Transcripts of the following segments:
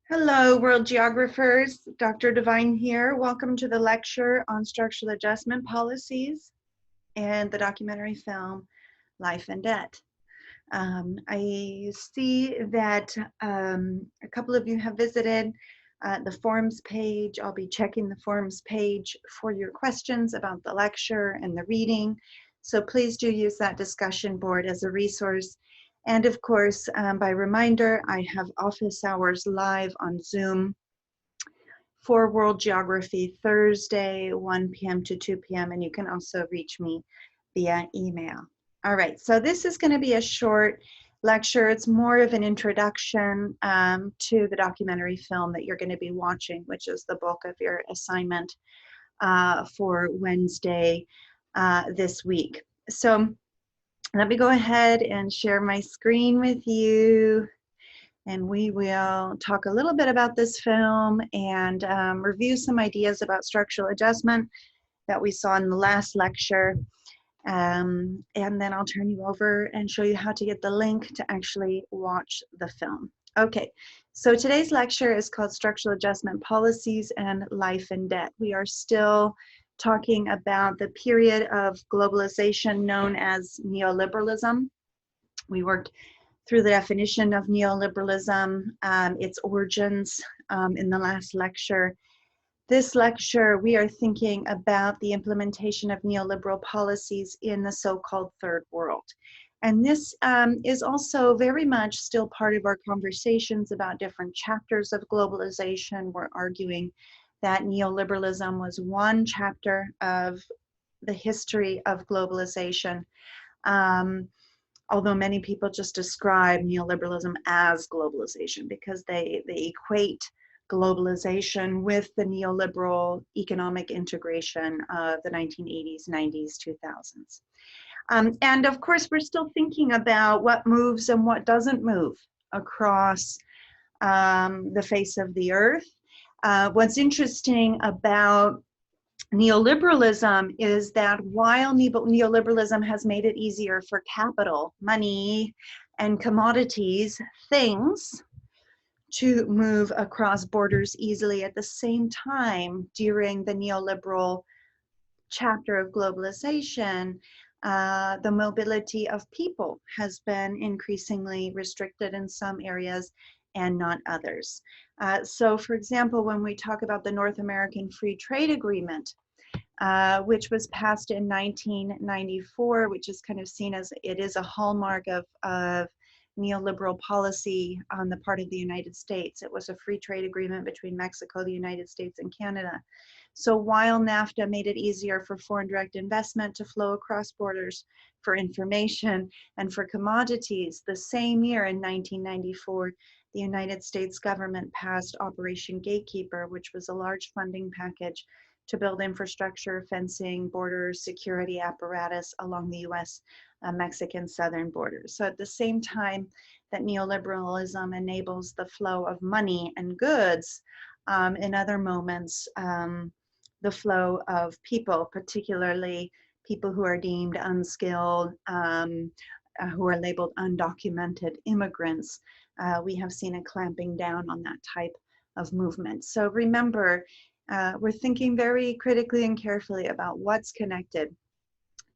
Hello, world geographers. Dr. Devine here. Welcome to the lecture on structural adjustment policies and the documentary film Life and Debt. I see that a couple of you have visited the forums page. I'll be checking the forums page for your questions about the lecture and the reading. So please do use that discussion board as a resource. And of course, by reminder, I have office hours live on Zoom for World Geography Thursday, 1 p.m. to 2 p.m. And you can also reach me via email. All right, so this is going to be a short lecture. It's more of an introduction to the documentary film that you're going to be watching, which is the bulk of your assignment for Wednesday this week. So let me go ahead and share my screen with you, and we will talk a little bit about this film and review some ideas about structural adjustment that we saw in the last lecture. And then I'll turn you over and show you how to get the link to actually watch the film. Okay, so today's lecture is called Structural Adjustment Policies and Life and Debt. We are still talking about the period of globalization known as neoliberalism. We worked through the definition of neoliberalism, its origins in the last lecture. This lecture, we are thinking about the implementation of neoliberal policies in the so-called third world. And this is also very much still part of our conversations about different chapters of globalization. We're arguing that neoliberalism was one chapter of the history of globalization. Although many people just describe neoliberalism as globalization because they equate globalization with the neoliberal economic integration of the 1980s, 90s, 2000s. And of course, we're still thinking about what moves and what doesn't move across the face of the earth. What's interesting about neoliberalism is that while neoliberalism has made it easier for capital, money, and commodities, things, to move across borders easily, at the same time, during the neoliberal chapter of globalization, the mobility of people has been increasingly restricted in some areas and not others. So for example, when we talk about the North American Free Trade Agreement, which was passed in 1994, which is kind of seen as it is a hallmark of neoliberal policy on the part of the United States. It was a free trade agreement between Mexico, the United States, and Canada. So while NAFTA made it easier for foreign direct investment to flow across borders for information and for commodities, the same year in 1994, the United States government passed Operation Gatekeeper, which was a large funding package to build infrastructure, fencing, border security apparatus along the US Mexican southern borders. So at the same time that neoliberalism enables the flow of money and goods, in other moments, the flow of people, particularly people who are deemed unskilled, who are labeled undocumented immigrants, we have seen a clamping down on that type of movement. So remember, we're thinking very critically and carefully about what's connected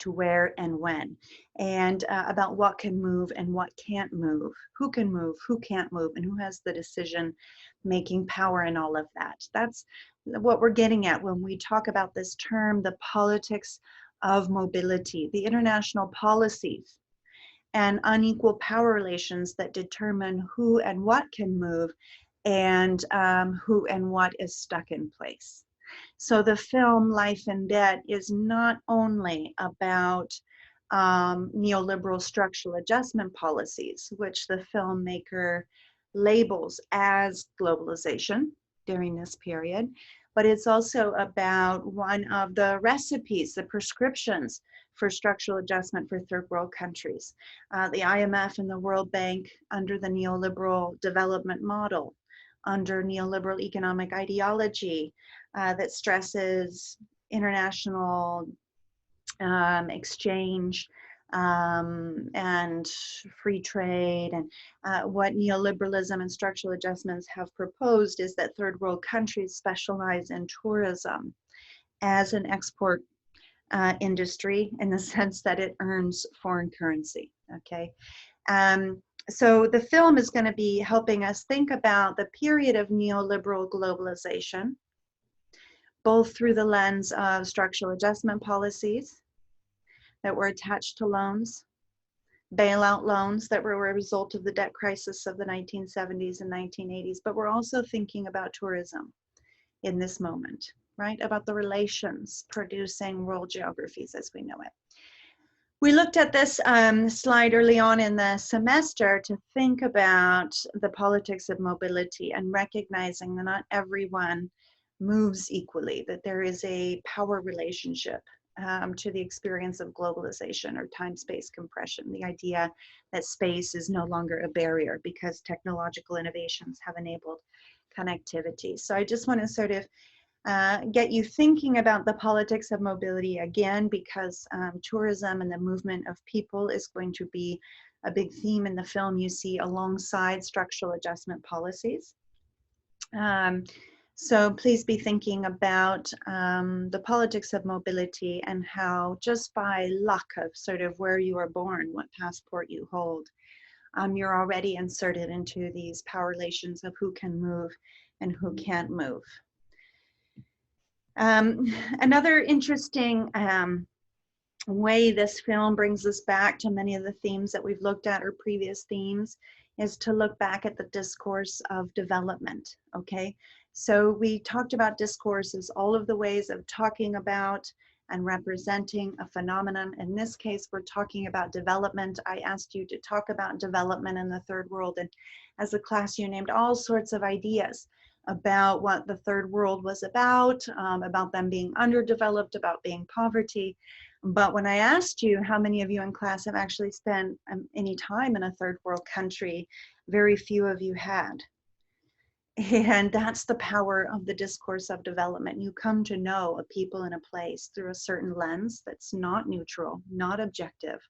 to where and when, and about what can move and what can't move, who can move, who can't move, and who has the decision-making power in all of that. That's what we're getting at when we talk about this term, the politics of mobility, the international policies and unequal power relations that determine who and what can move and who and what is stuck in place. So the film Life and Debt is not only about neoliberal structural adjustment policies, which the filmmaker labels as globalization during this period, but it's also about one of the recipes, the prescriptions for structural adjustment for third world countries. The IMF and the World Bank, under the neoliberal development model, under neoliberal economic ideology that stresses international exchange, and free trade. And what neoliberalism and structural adjustments have proposed is that third world countries specialize in tourism as an export industry, in the sense that it earns foreign currency, okay? So the film is going to be helping us think about the period of neoliberal globalization, both through the lens of structural adjustment policies that were attached to loans, bailout loans that were a result of the debt crisis of the 1970s and 1980s, but we're also thinking about tourism in this moment, right? About the relations producing world geographies as we know it. We looked at this slide early on in the semester to think about the politics of mobility and recognizing that not everyone moves equally, that there is a power relationship to the experience of globalization or time-space compression, the idea that space is no longer a barrier because technological innovations have enabled connectivity. So I just want to sort of get you thinking about the politics of mobility again, because tourism and the movement of people is going to be a big theme in the film you see alongside structural adjustment policies. So please be thinking about the politics of mobility and how just by luck of sort of where you are born, what passport you hold, you're already inserted into these power relations of who can move and who can't move. Another interesting way this film brings us back to many of the themes that we've looked at or previous themes is to look back at the discourse of development, okay? So we talked about discourse as all of the ways of talking about and representing a phenomenon. In this case, we're talking about development. I asked you to talk about development in the third world, and as a class you named all sorts of ideas about what the third world was about them being underdeveloped, about being poverty. But when I asked you how many of you in class have actually spent any time in a third world country, very few of you had. And that's the power of the discourse of development. You come to know a people and a place through a certain lens that's not neutral, not objective,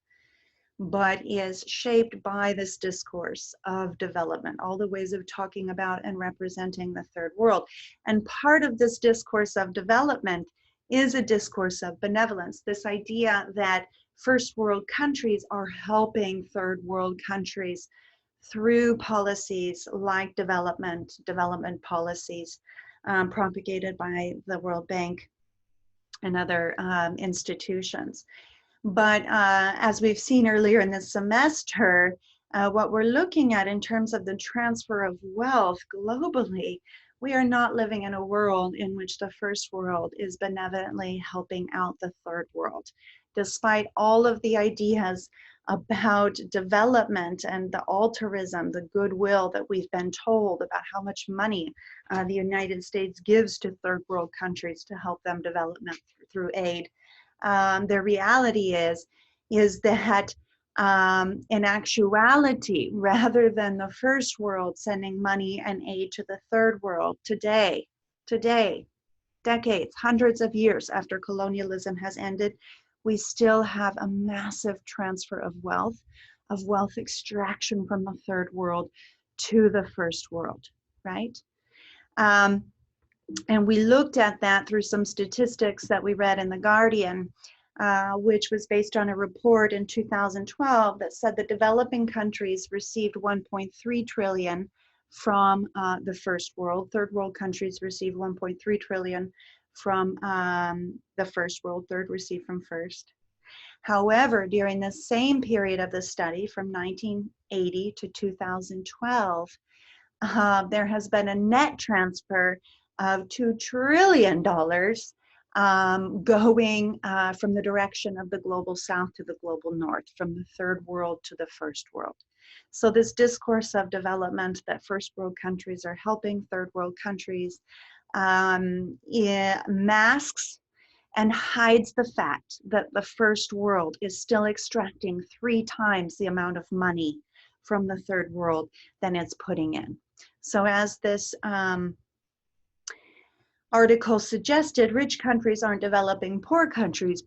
but is shaped by this discourse of development, all the ways of talking about and representing the third world. And part of this discourse of development is a discourse of benevolence, this idea that first world countries are helping third world countries through policies like development policies propagated by the World Bank and other institutions. But as we've seen earlier in this semester, what we're looking at in terms of the transfer of wealth globally, we are not living in a world in which the first world is benevolently helping out the third world. Despite all of the ideas about development and the altruism, the goodwill that we've been told about how much money the United States gives to third world countries to help them development through aid, the reality is that in actuality, rather than the first world sending money and aid to the third world today, decades, hundreds of years after colonialism has ended, we still have a massive transfer of wealth extraction from the third world to the first world, right? And we looked at that through some statistics that we read in The Guardian, which was based on a report in 2012 that said that developing countries received 1.3 trillion from the first world. Third world countries received 1.3 trillion from the first world, third received from first. However, during the same period of the study, from 1980 to 2012, there has been a net transfer of $2 trillion going from the direction of the global south to the global north, from the third world to the first world. So this discourse of development that first world countries are helping third world countries masks and hides the fact that the first world is still extracting 3 times the amount of money from the third world than it's putting in. So as this article suggested, rich countries aren't developing poor countries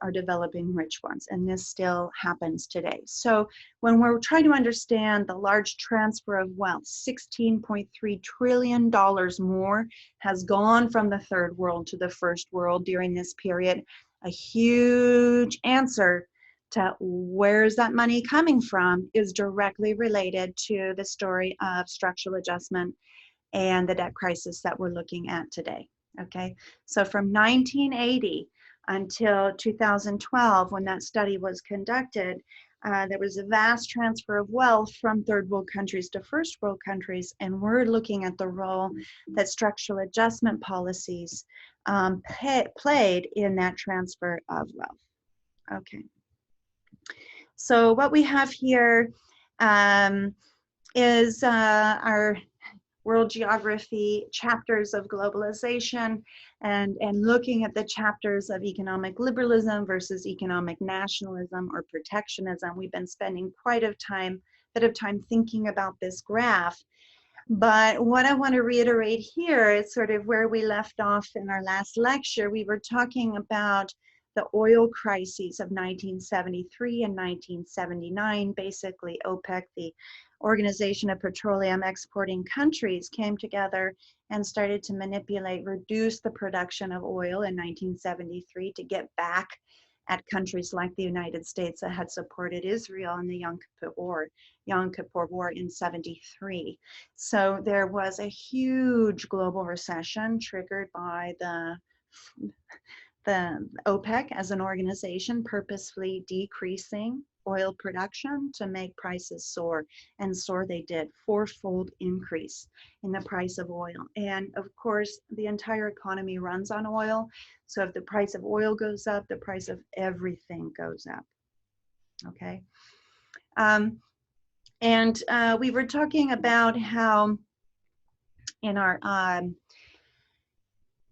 are developing rich ones, and this still happens today. So when we're trying to understand the large transfer of wealth, $16.3 trillion more has gone from the third world to the first world during this period. A huge answer to where's that money coming from is directly related to the story of structural adjustment and the debt crisis that we're looking at today. Okay, so from 1980 until 2012, when that study was conducted, there was a vast transfer of wealth from third world countries to first world countries, and we're looking at the role that structural adjustment policies played in that transfer of wealth. Okay, so what we have here is our world geography chapters of globalization and looking at the chapters of economic liberalism versus economic nationalism or protectionism. We've been spending quite a bit of time thinking about this graph. But what I want to reiterate here is sort of where we left off in our last lecture. We were talking about the oil crises of 1973 and 1979. Basically, OPEC, the Organization of Petroleum Exporting Countries, came together and started to reduce the production of oil in 1973 to get back at countries like the United States that had supported Israel in the Yom Kippur War in 73. So there was a huge global recession triggered by the OPEC as an organization purposefully decreasing oil production to make prices soar, and soar they did, fourfold increase in the price of oil. And of course, the entire economy runs on oil. So if the price of oil goes up, the price of everything goes up. Okay. We were talking about how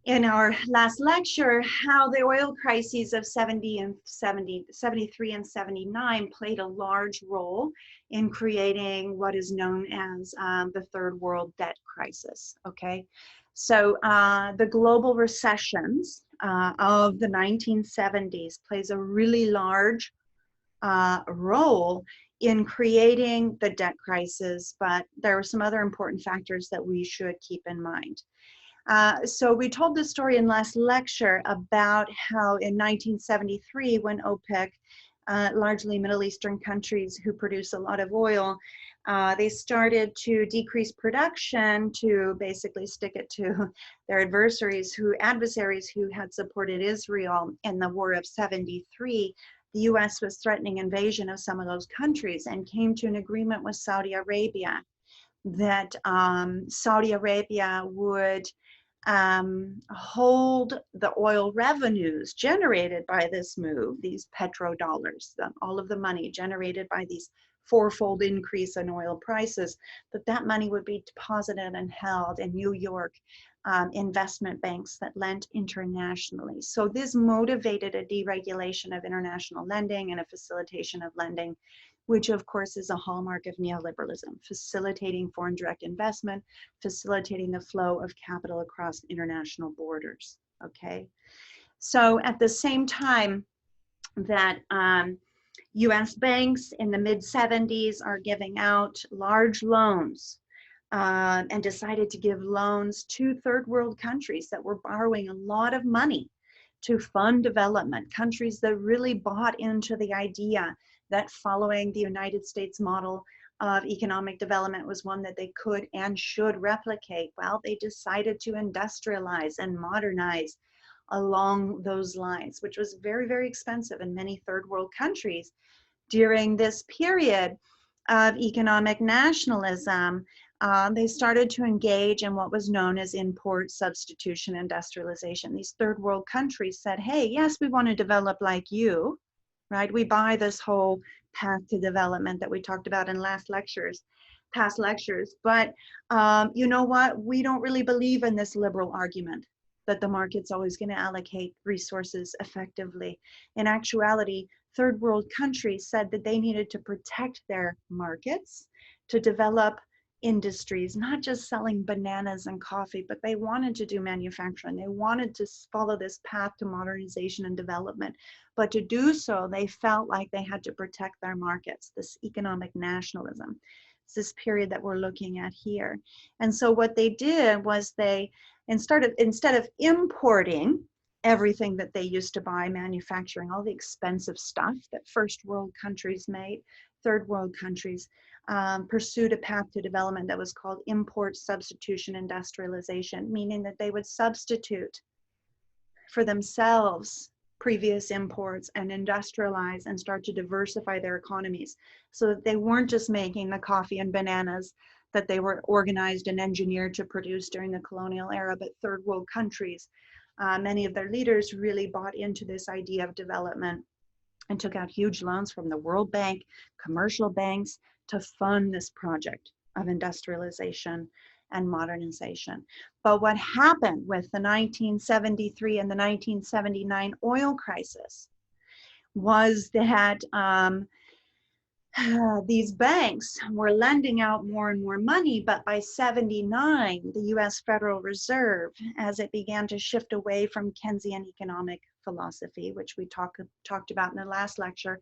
in our last lecture, how the oil crises of 73 and 79 played a large role in creating what is known as the third world debt crisis, okay? So the global recessions of the 1970s plays a really large role in creating the debt crisis, but there were some other important factors that we should keep in mind. So we told the story in last lecture about how in 1973, when OPEC, largely Middle Eastern countries who produce a lot of oil, they started to decrease production to basically stick it to their adversaries who had supported Israel in the War of 73. The US was threatening invasion of some of those countries and came to an agreement with Saudi Arabia that Saudi Arabia would hold the oil revenues generated by this move, these petrodollars, all of the money generated by these fourfold increase in oil prices, that money would be deposited and held in New York investment banks that lent internationally. So this motivated a deregulation of international lending and a facilitation of lending, which of course is a hallmark of neoliberalism, facilitating foreign direct investment, facilitating the flow of capital across international borders, okay? So at the same time that US banks in the mid-70s are giving out large loans and decided to give loans to third world countries that were borrowing a lot of money to fund development, countries that really bought into the idea that following the United States model of economic development was one that they could and should replicate. Well, they decided to industrialize and modernize along those lines, which was very, very expensive in many third world countries. During this period of economic nationalism, they started to engage in what was known as import substitution industrialization. These third world countries said, hey, yes, we want to develop like you, right? We buy this whole path to development that we talked about in past lectures, but you know what? We don't really believe in this liberal argument that the market's always going to allocate resources effectively. In actuality, third world countries said that they needed to protect their markets to develop industries, not just selling bananas and coffee, but they wanted to do manufacturing. They wanted to follow this path to modernization and development. But to do so, they felt like they had to protect their markets, this economic nationalism. It's this period that we're looking at here. And so what they did was they, instead of importing everything that they used to buy, manufacturing, all the expensive stuff that first world countries made, third world countries pursued a path to development that was called import substitution industrialization, meaning that they would substitute for themselves previous imports and industrialize and start to diversify their economies so that they weren't just making the coffee and bananas that they were organized and engineered to produce during the colonial era, but third world countries. Many of their leaders really bought into this idea of development and took out huge loans from the World Bank, commercial banks, to fund this project of industrialization and modernization. But what happened with the 1973 and the 1979 oil crisis was that these banks were lending out more and more money, but by 79, the US Federal Reserve, as it began to shift away from Keynesian economic philosophy, which we talked about in the last lecture,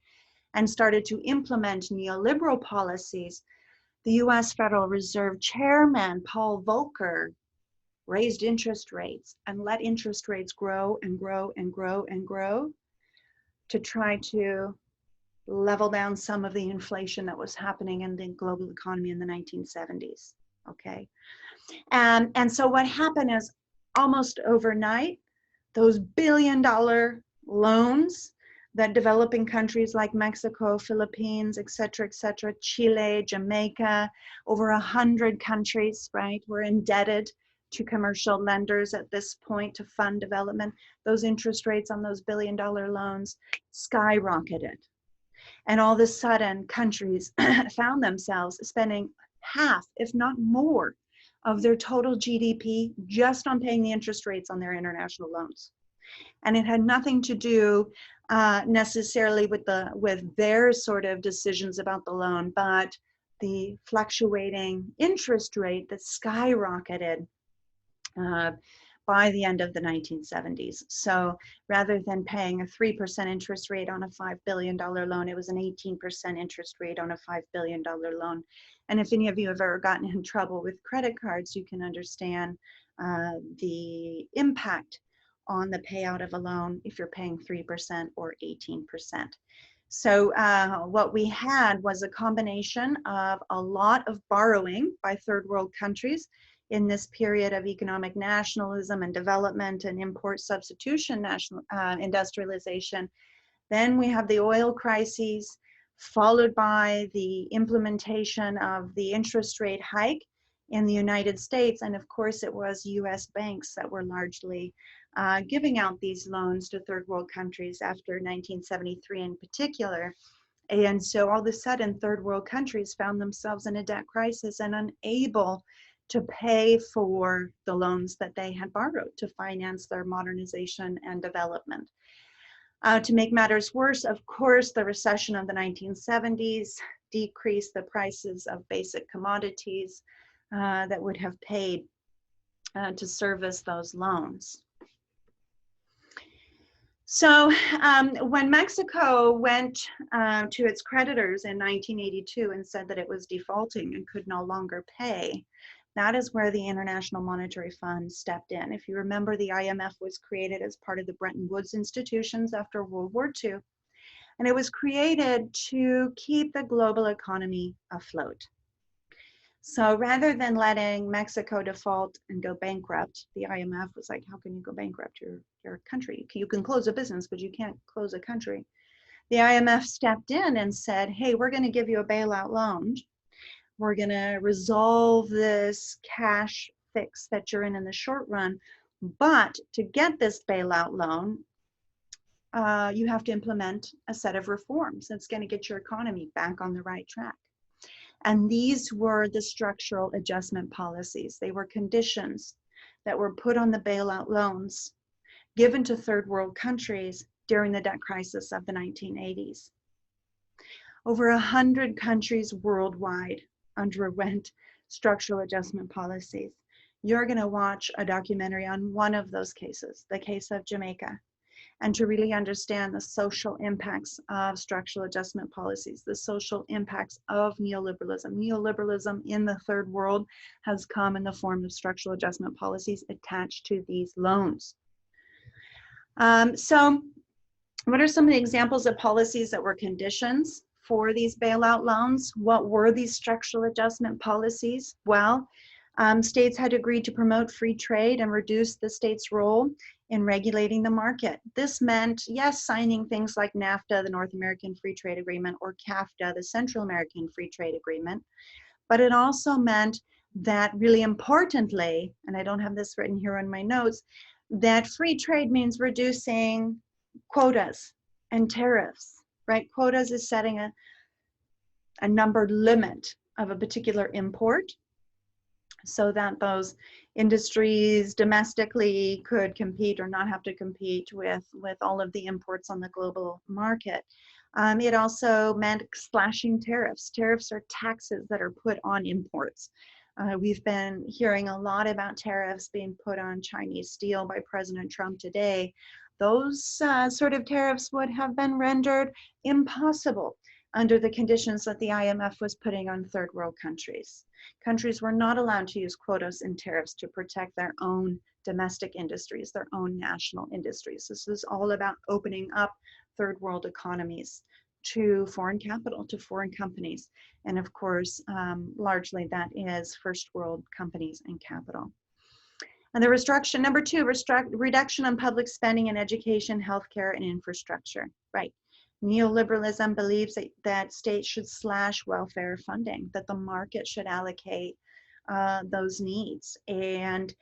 and started to implement neoliberal policies, the US Federal Reserve Chairman, Paul Volcker, raised interest rates and let interest rates grow and grow and grow and grow to try to level down some of the inflation that was happening in the global economy in the 1970s, okay? And so what happened is almost overnight, those billion-dollar loans that developing countries like Mexico, Philippines, et cetera, Chile, Jamaica, over 100 countries, right, were indebted to commercial lenders at this point to fund development. Those interest rates on those billion-dollar loans skyrocketed. And all of a sudden, countries found themselves spending half, if not more, of their total GDP just on paying the interest rates on their international loans. And it had nothing to do necessarily with their sort of decisions about the loan, but the fluctuating interest rate that skyrocketed by the end of the 1970s. So rather than paying a 3% interest rate on a $5 billion loan, it was an 18% interest rate on a $5 billion loan. And if any of you have ever gotten in trouble with credit cards, you can understand the impact on the payout of a loan if you're paying 3% or 18%. So what we had was a combination of a lot of borrowing by third world countries in this period of economic nationalism and development and import substitution industrialization. Then we have the oil crises, followed by the implementation of the interest rate hike in the United States. And of course, it was US banks that were largely giving out these loans to third world countries after 1973 in particular. And so all of a sudden, third world countries found themselves in a debt crisis and unable to pay for the loans that they had borrowed to finance their modernization and development. To make matters worse, of course, the recession of the 1970s decreased the prices of basic commodities that would have paid to service those loans. So when Mexico went to its creditors in 1982 and said that it was defaulting and could no longer pay, that is where the International Monetary Fund stepped in. If you remember, the IMF was created as part of the Bretton Woods institutions after World War II, and it was created to keep the global economy afloat. So rather than letting Mexico default and go bankrupt, the IMF was like, how can you go bankrupt? You're a country. You can close a business, but you can't close a country. The IMF stepped in and said, hey, we're going to give you a bailout loan. We're going to resolve this cash fix that you're in the short run. But to get this bailout loan, you have to implement a set of reforms that's going to get your economy back on the right track. And these were the structural adjustment policies. They were conditions that were put on the bailout loans given to third world countries during the debt crisis of the 1980s. Over 100 countries worldwide underwent structural adjustment policies, you're going to watch a documentary on one of those cases, the case of Jamaica, and to really understand the social impacts of structural adjustment policies, the social impacts of neoliberalism. Neoliberalism in the third world has come in the form of structural adjustment policies attached to these loans. So what are some of the examples of policies that were conditions for these bailout loans? What were these structural adjustment policies? Well, states had agreed to promote free trade and reduce the state's role in regulating the market. This meant, yes, signing things like NAFTA, the North American Free Trade Agreement, or CAFTA, the Central American Free Trade Agreement, but it also meant that, really importantly, and I don't have this written here in my notes, that free trade means reducing quotas and tariffs, right? Quotas is setting a numbered limit of a particular import so that those industries domestically could compete or not have to compete with all of the imports on the global market. It also meant slashing tariffs. Tariffs are taxes that are put on imports. We've been hearing a lot about tariffs being put on Chinese steel by President Trump today. Those sort of tariffs would have been rendered impossible under the conditions that the IMF was putting on third world countries. Countries were not allowed to use quotas and tariffs to protect their own domestic industries, their own national industries. This is all about opening up third world economies to foreign capital, to foreign companies. And of course, largely that is first world companies and capital. And the restriction, number two, reduction on public spending in education, healthcare, and infrastructure, right? Neoliberalism believes that states should slash welfare funding, that the market should allocate those needs. And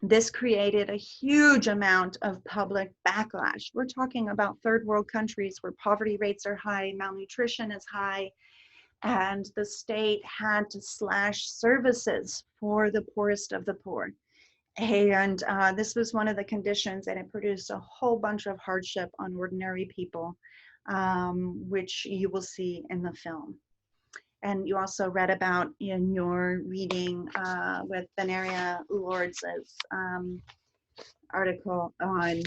this created a huge amount of public backlash. We're talking about third world countries where poverty rates are high, malnutrition is high, and the state had to slash services for the poorest of the poor. And this was one of the conditions, and it produced a whole bunch of hardship on ordinary people, which you will see in the film. And you also read about in your reading with Veneria Lords' article on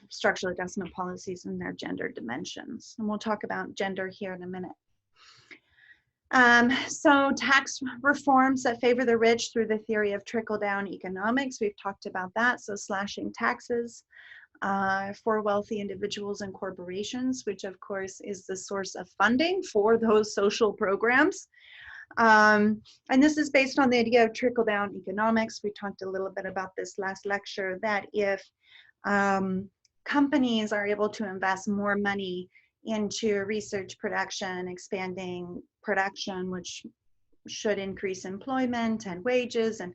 structural adjustment policies and their gender dimensions. And we'll talk about gender here in a minute. So tax reforms that favor the rich through the theory of trickle-down economics, we've talked about that. So slashing taxes for wealthy individuals and corporations, which of course is the source of funding for those social programs. And this is based on the idea of trickle-down economics. We talked a little bit about this last lecture, that if companies are able to invest more money into research production, expanding production, which should increase employment and wages. And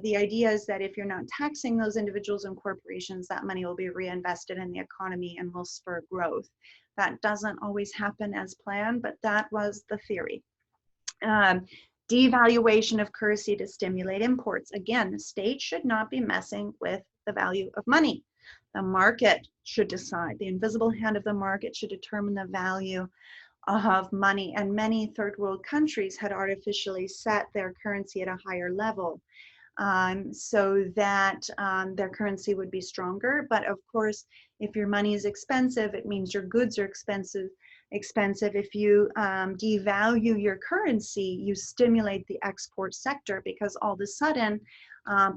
the idea is that if you're not taxing those individuals and corporations, that money will be reinvested in the economy and will spur growth. That doesn't always happen as planned, but that was the theory. Devaluation of currency to stimulate imports. Again, the state should not be messing with the value of money. The market should decide. The invisible hand of the market should determine the value of money. And many third world countries had artificially set their currency at a higher level so that their currency would be stronger. But of course, if your money is expensive, it means your goods are expensive. If you devalue your currency, you stimulate the export sector, because all of a sudden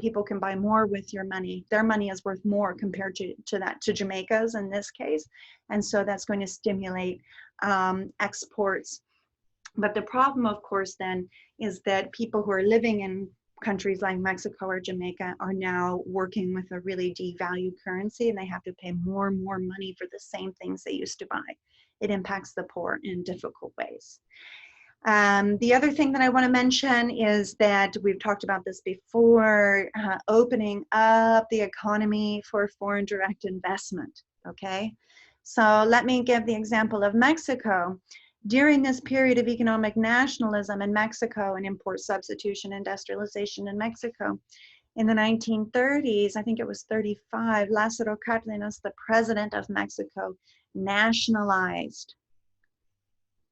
people can buy more with your money. Their money is worth more compared to Jamaica's in this case. And so that's going to stimulate exports. But the problem, of course, then is that people who are living in countries like Mexico or Jamaica are now working with a really devalued currency, and they have to pay more and more money for the same things they used to buy. It impacts the poor in difficult ways. The other thing that I want to mention is that we've talked about this before, opening up the economy for foreign direct investment, okay? So let me give the example of Mexico. During this period of economic nationalism in Mexico and import substitution industrialization in Mexico, in the 1930s, I think it was 35, Lázaro Cárdenas, the president of Mexico, nationalized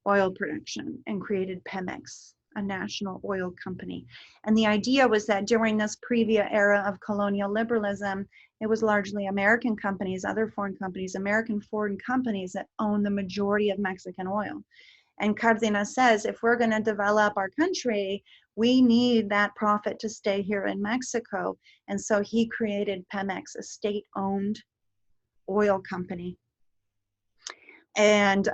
oil production and created Pemex, a national oil company. And the idea was that during this previous era of colonial liberalism, it was largely American companies, other foreign companies, American foreign companies that own the majority of Mexican oil. And Cardenas says, if we're going to develop our country, we need that profit to stay here in Mexico. And so he created Pemex, a state-owned oil company. And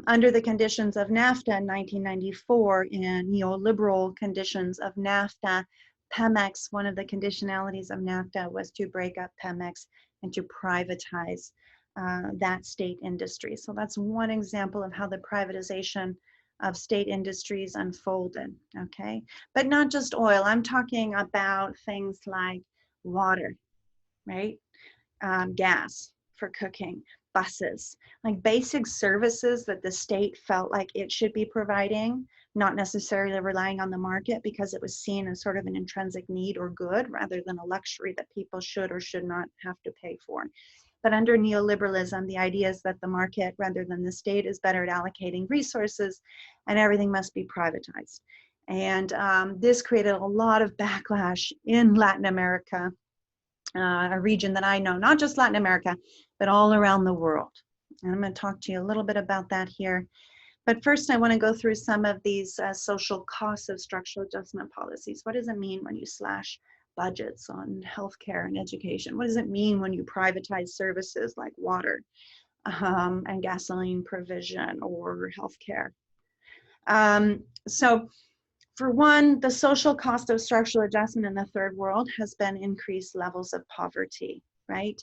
under the conditions of NAFTA in 1994, in neoliberal conditions of NAFTA, Pemex, one of the conditionalities of NAFTA was to break up Pemex and to privatize that state industry. So that's one example of how the privatization of state industries unfolded, okay? But not just oil, I'm talking about things like water, right? Gas for cooking, buses, like basic services that the state felt like it should be providing, not necessarily relying on the market because it was seen as sort of an intrinsic need or good rather than a luxury that people should or should not have to pay for. But under neoliberalism, the idea is that the market rather than the state is better at allocating resources and everything must be privatized. And this created a lot of backlash in Latin America, a region that I know, not just Latin America, but all around the world. And I'm going to talk to you a little bit about that here. But first, I want to go through some of these social costs of structural adjustment policies. What does it mean when you slash budgets on healthcare and education? What does it mean when you privatize services like water and gasoline provision or healthcare? So for one, the social cost of structural adjustment in the third world has been increased levels of poverty, right?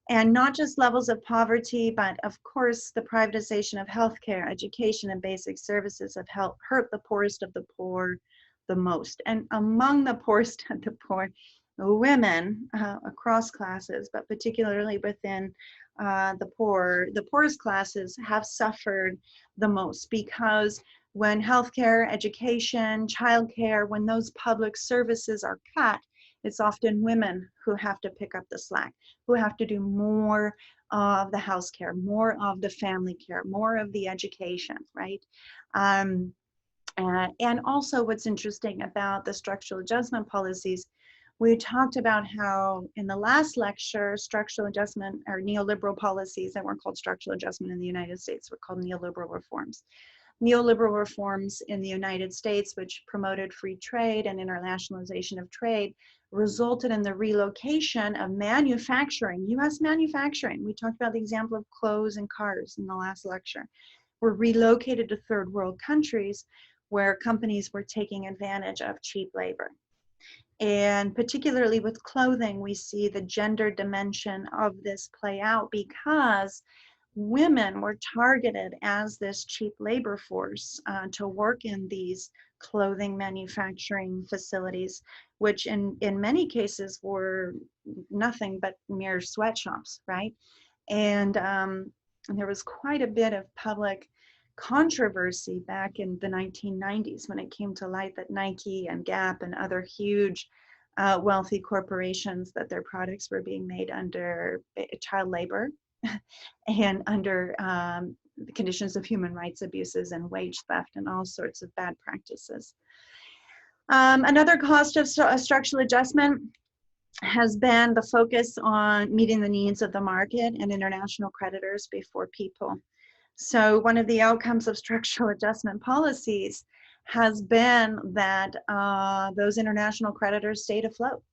And not just levels of poverty, but of course, the privatization of healthcare, education, and basic services have hurt the poorest of the poor the most. And among the poorest of the poor, women across classes, but particularly within the poorest classes have suffered the most because when healthcare, education, childcare, when those public services are cut, it's often women who have to pick up the slack, who have to do more of the house care, more of the family care, more of the education, right? And also what's interesting about the structural adjustment policies, we talked about how in the last lecture, structural adjustment or neoliberal policies that weren't called structural adjustment in the United States were called neoliberal reforms. Neoliberal reforms in the United States, which promoted free trade and internationalization of trade, resulted in the relocation of manufacturing, US manufacturing. We talked about the example of clothes and cars in the last lecture. Were relocated to third world countries where companies were taking advantage of cheap labor. And particularly with clothing, we see the gender dimension of this play out because women were targeted as this cheap labor force to work in these clothing manufacturing facilities, which in many cases were nothing but mere sweatshops, right? And there was quite a bit of public controversy back in the 1990s when it came to light that Nike and Gap and other huge wealthy corporations, that their products were being made under child labor and under the conditions of human rights abuses and wage theft and all sorts of bad practices. Another cost of structural adjustment has been the focus on meeting the needs of the market and international creditors before people. So one of the outcomes of structural adjustment policies has been that those international creditors stayed afloat.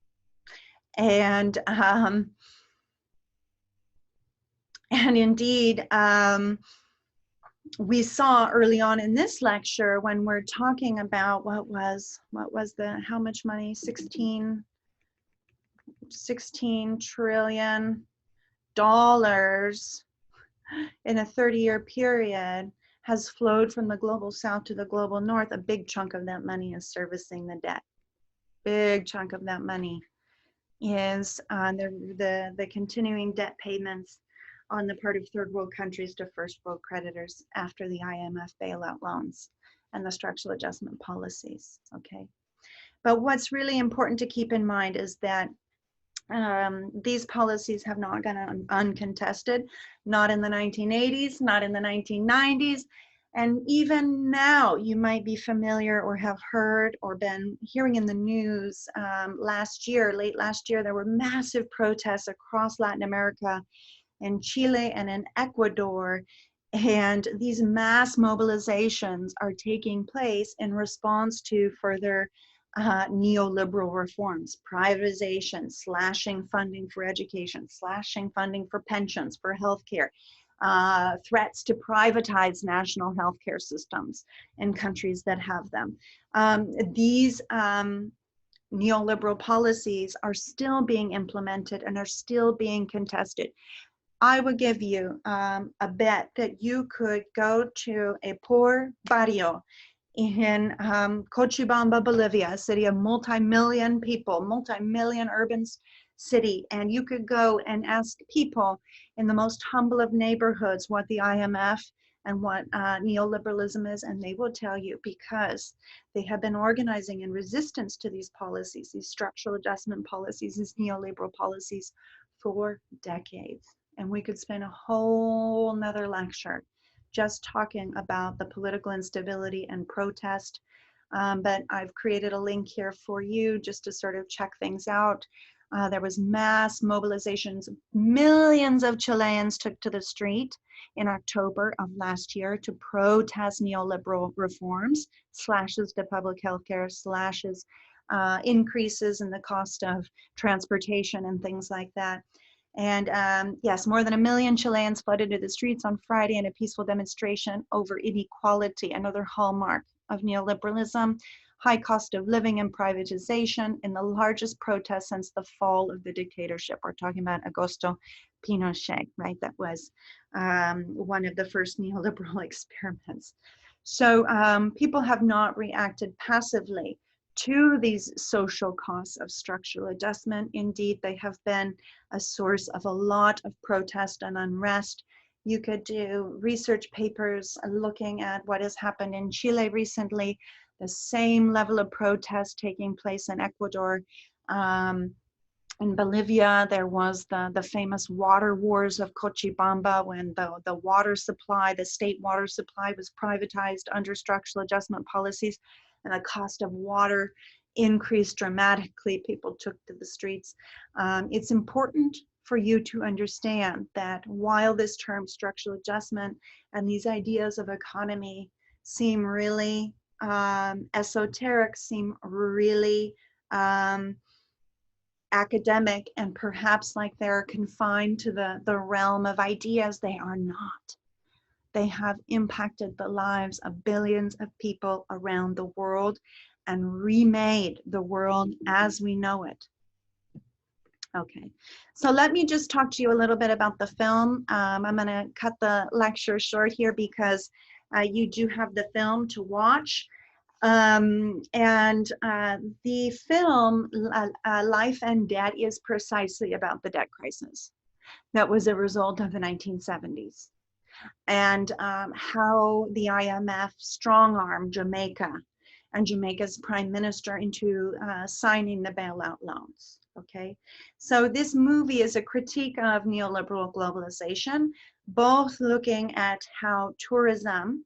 And indeed, we saw early on in this lecture when we're talking about how much money, 16 trillion dollars in a 30-year period has flowed from the global south to the global north. A big chunk of that money is servicing the debt. Big chunk of that money is the continuing debt payments on the part of third world countries to first world creditors after the IMF bailout loans and the structural adjustment policies, okay? But what's really important to keep in mind is that these policies have not gone uncontested, not in the 1980s, not in the 1990s, And even now, you might be familiar or have heard or been hearing in the news last year, late last year, there were massive protests across Latin America, in Chile and in Ecuador. And these mass mobilizations are taking place in response to further neoliberal reforms, privatization, slashing funding for education, slashing funding for pensions, for healthcare, threats to privatize national healthcare systems in countries that have them. These neoliberal policies are still being implemented and are still being contested. I would give you a bet that you could go to a poor barrio in Cochabamba, Bolivia, a city of multi-million people, multi-million urban city, and you could go and ask people in the most humble of neighborhoods what the IMF and what neoliberalism is, and they will tell you, because they have been organizing in resistance to these policies, these structural adjustment policies, these neoliberal policies for decades. And we could spend a whole nother lecture just talking about the political instability and protest. But I've created a link here for you just to sort of check things out. There was mass mobilizations. Millions of Chileans took to the street in October of last year to protest neoliberal reforms, slashes to public health care, slashes, increases in the cost of transportation and things like that. And yes, more than 1 million Chileans flooded to the streets on Friday in a peaceful demonstration over inequality, another hallmark of neoliberalism, high cost of living and privatization, in the largest protest since the fall of the dictatorship. We're talking about Augusto Pinochet, right? That was one of the first neoliberal experiments. So people have not reacted passively to these social costs of structural adjustment. Indeed, they have been a source of a lot of protest and unrest. You could do research papers looking at what has happened in Chile recently, the same level of protest taking place in Ecuador. In Bolivia, there was the famous water wars of Cochabamba, when the water supply, the state water supply, was privatized under structural adjustment policies, and the cost of water increased dramatically. People took to the streets. It's important for you to understand that while this term structural adjustment and these ideas of economy seem really esoteric, seem really academic, and perhaps like they're confined to the realm of ideas, they are not. They have impacted the lives of billions of people around the world and remade the world as we know it. Okay, so let me just talk to you a little bit about the film. I'm going to cut the lecture short here because you do have the film to watch. The film, Life and Debt, is precisely about the debt crisis that was a result of the 1970s, and how the IMF strong-armed Jamaica and Jamaica's prime minister into signing the bailout loans. Okay, so this movie is a critique of neoliberal globalization, both looking at how tourism,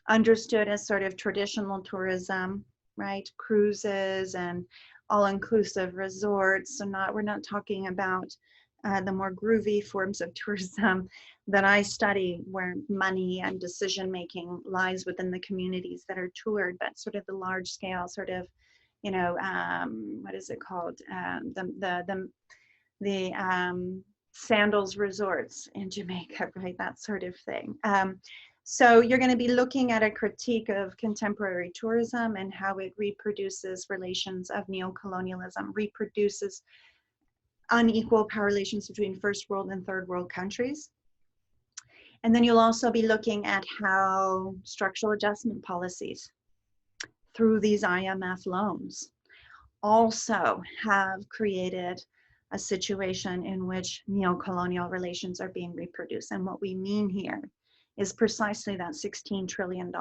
understood as sort of traditional tourism, right? Cruises and all-inclusive resorts. So we're not talking about the more groovy forms of tourism that I study, where money and decision-making lies within the communities that are toured, but sort of the large-scale sort of, you know, what is it called? The Sandals resorts in Jamaica, right? That sort of thing. So you're going to be looking at a critique of contemporary tourism and how it reproduces relations of neocolonialism, reproduces unequal power relations between first world and third world countries. And then you'll also be looking at how structural adjustment policies through these IMF loans also have created a situation in which neocolonial relations are being reproduced. And what we mean here is precisely that $16 trillion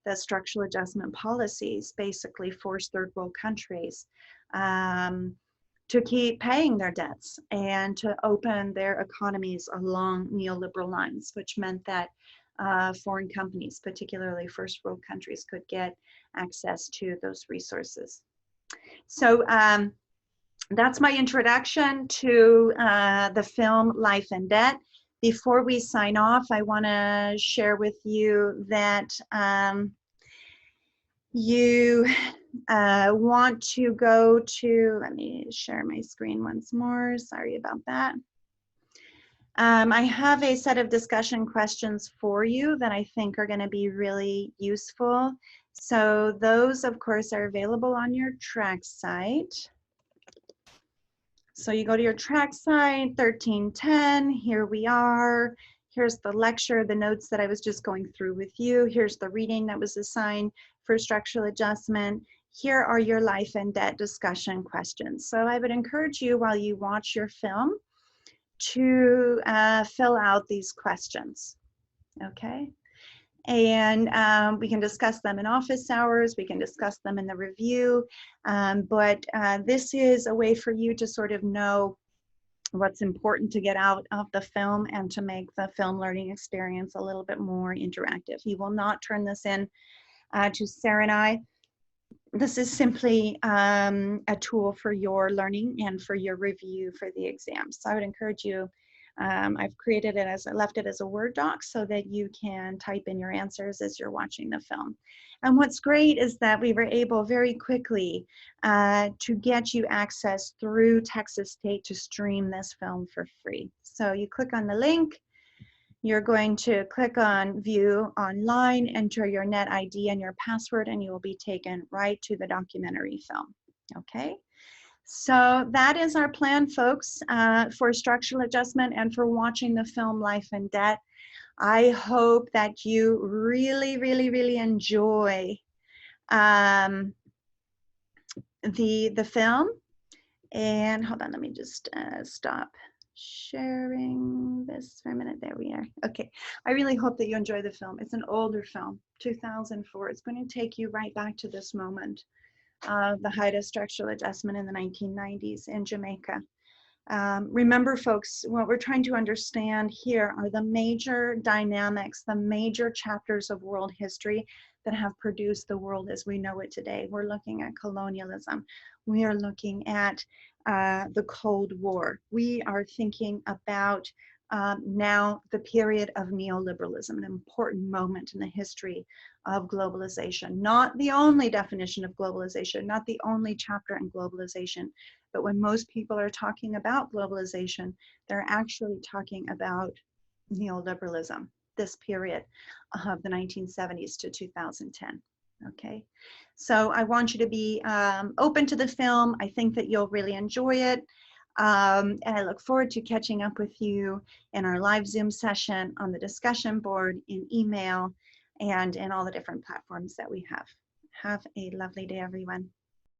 that structural adjustment policies basically force third world countries to keep paying their debts and to open their economies along neoliberal lines, which meant that foreign companies, particularly first world countries, could get access to those resources. So that's my introduction to the film Life and Debt. Before we sign off, I want to share with you that you want to go to, let me share my screen once more, sorry about that. I have a set of discussion questions for you that I think are going to be really useful. So those, of course, are available on your track site. So you go to your track site, 1310, here we are. Here's the lecture, the notes that I was just going through with you. Here's the reading that was assigned for structural adjustment. Here are your life and debt discussion questions. So I would encourage you, while you watch your film, to fill out these questions, okay? And we can discuss them in office hours, we can discuss them in the review, but this is a way for you to sort of know what's important to get out of the film and to make the film learning experience a little bit more interactive. You will not turn this in to Sarah and I. This is simply a tool for your learning and for your review for the exam. So I would encourage you, I've created it as, I left it as a Word doc so that you can type in your answers as you're watching the film. And what's great is that we were able very quickly to get you access through Texas State to stream this film for free. So you click on the link, you're going to click on view online, enter your net ID and your password, and you will be taken right to the documentary film, okay? So that is our plan, folks, for structural adjustment and for watching the film Life and Debt. I hope that you really, really, really enjoy the film. And hold on, let me just stop sharing this for a minute. There we are. Okay, I really hope that you enjoy the film. It's an older film, 2004. It's going to take you right back to this moment of the height of structural adjustment in the 1990s in Jamaica. Remember, folks, what we're trying to understand here are the major dynamics, the major chapters of world history that have produced the world as we know it today. We're looking at colonialism. We are looking at the Cold War. We are thinking about now the period of neoliberalism, an important moment in the history of globalization. Not the only definition of globalization, not the only chapter in globalization, but when most people are talking about globalization, they're actually talking about neoliberalism, this period of the 1970s to 2010. Okay, so I want you to be open to the film. I think that you'll really enjoy it. And I look forward to catching up with you in our live Zoom session, on the discussion board, in email, and in all the different platforms that we have. Have a lovely day, everyone.